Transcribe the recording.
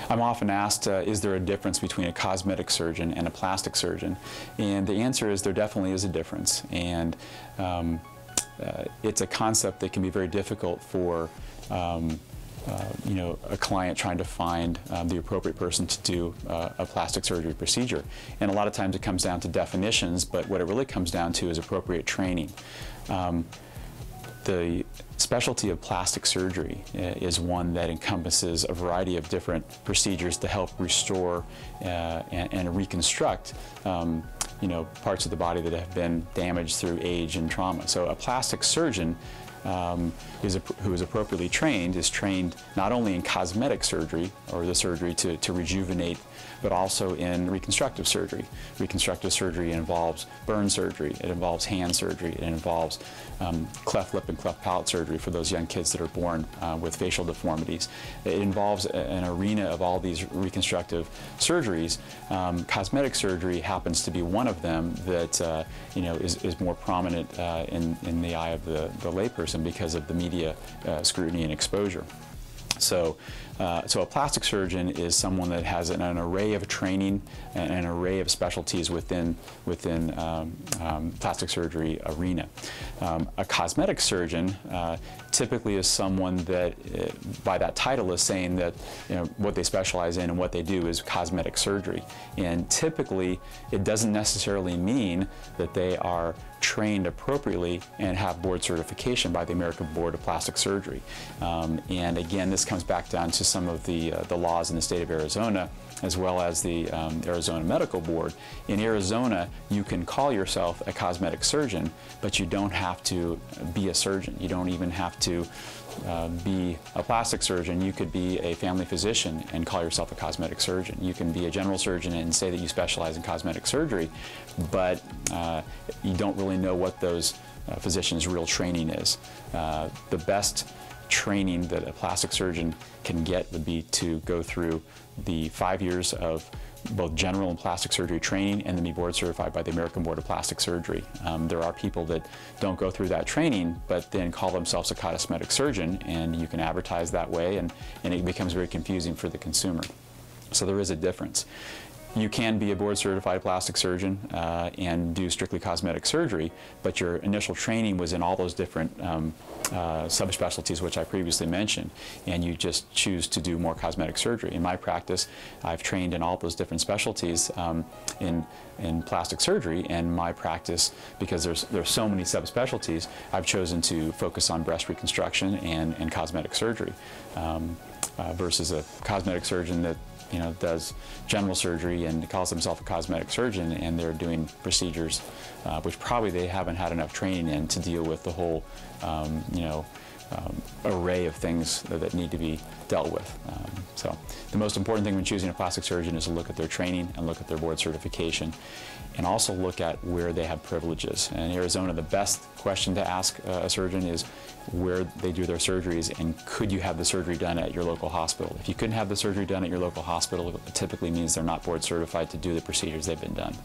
I'm often asked, is there a difference between a cosmetic surgeon and a plastic surgeon? And the answer is there definitely is a difference. And it's a concept that can be very difficult for a client trying to find the appropriate person to do a plastic surgery procedure. And a lot of times it comes down to definitions, but what it really comes down to is appropriate training. The specialty of plastic surgery is one that encompasses a variety of different procedures to help restore and reconstruct parts of the body that have been damaged through age and trauma. So a plastic surgeon who is appropriately trained is trained not only in cosmetic surgery, or the surgery to rejuvenate, but also in reconstructive surgery. Reconstructive surgery involves burn surgery, it involves hand surgery, it involves cleft lip and cleft palate surgery for those young kids that are born with facial deformities. It involves an arena of all these reconstructive surgeries. Cosmetic surgery happens to be one of them that is more prominent in the eye of the layperson because of the media scrutiny and exposure. So a plastic surgeon is someone that has an array of training and an array of specialties within plastic surgery arena. A cosmetic surgeon typically is someone that, by that title, is saying that what they specialize in and what they do is cosmetic surgery. And typically, it doesn't necessarily mean that they are trained appropriately and have board certification by the American Board of Plastic Surgery. And again, this comes back down to some of the laws in the state of Arizona, as well as the Arizona Medical Board. In Arizona, you can call yourself a cosmetic surgeon, but you don't have to be a surgeon. You don't even have to be a plastic surgeon. You could be a family physician and call yourself a cosmetic surgeon. You can be a general surgeon and say that you specialize in cosmetic surgery, but you don't really know what those physicians' real training is. The best training that a plastic surgeon can get would be to go through the 5 years of both general and plastic surgery training and then be board certified by the American Board of Plastic Surgery. There are people that don't go through that training but then call themselves a cosmetic surgeon, and you can advertise that way, and it becomes very confusing for the consumer. So there is a difference. You can be a board certified plastic surgeon and do strictly cosmetic surgery, but your initial training was in all those different subspecialties which I previously mentioned, and you just choose to do more cosmetic surgery. In my practice, I've trained in all those different specialties in plastic surgery, and my practice, because there's so many subspecialties, I've chosen to focus on breast reconstruction and cosmetic surgery versus a cosmetic surgeon that does general surgery and calls himself a cosmetic surgeon, and they're doing procedures which probably they haven't had enough training in to deal with the whole array of things that need to be dealt with. So the most important thing when choosing a plastic surgeon is to look at their training and look at their board certification, and also look at where they have privileges. In Arizona, the best question to ask a surgeon is where they do their surgeries, and could you have the surgery done at your local hospital. If you couldn't have the surgery done at your local hospital, it typically means they're not board certified to do the procedures they've been done.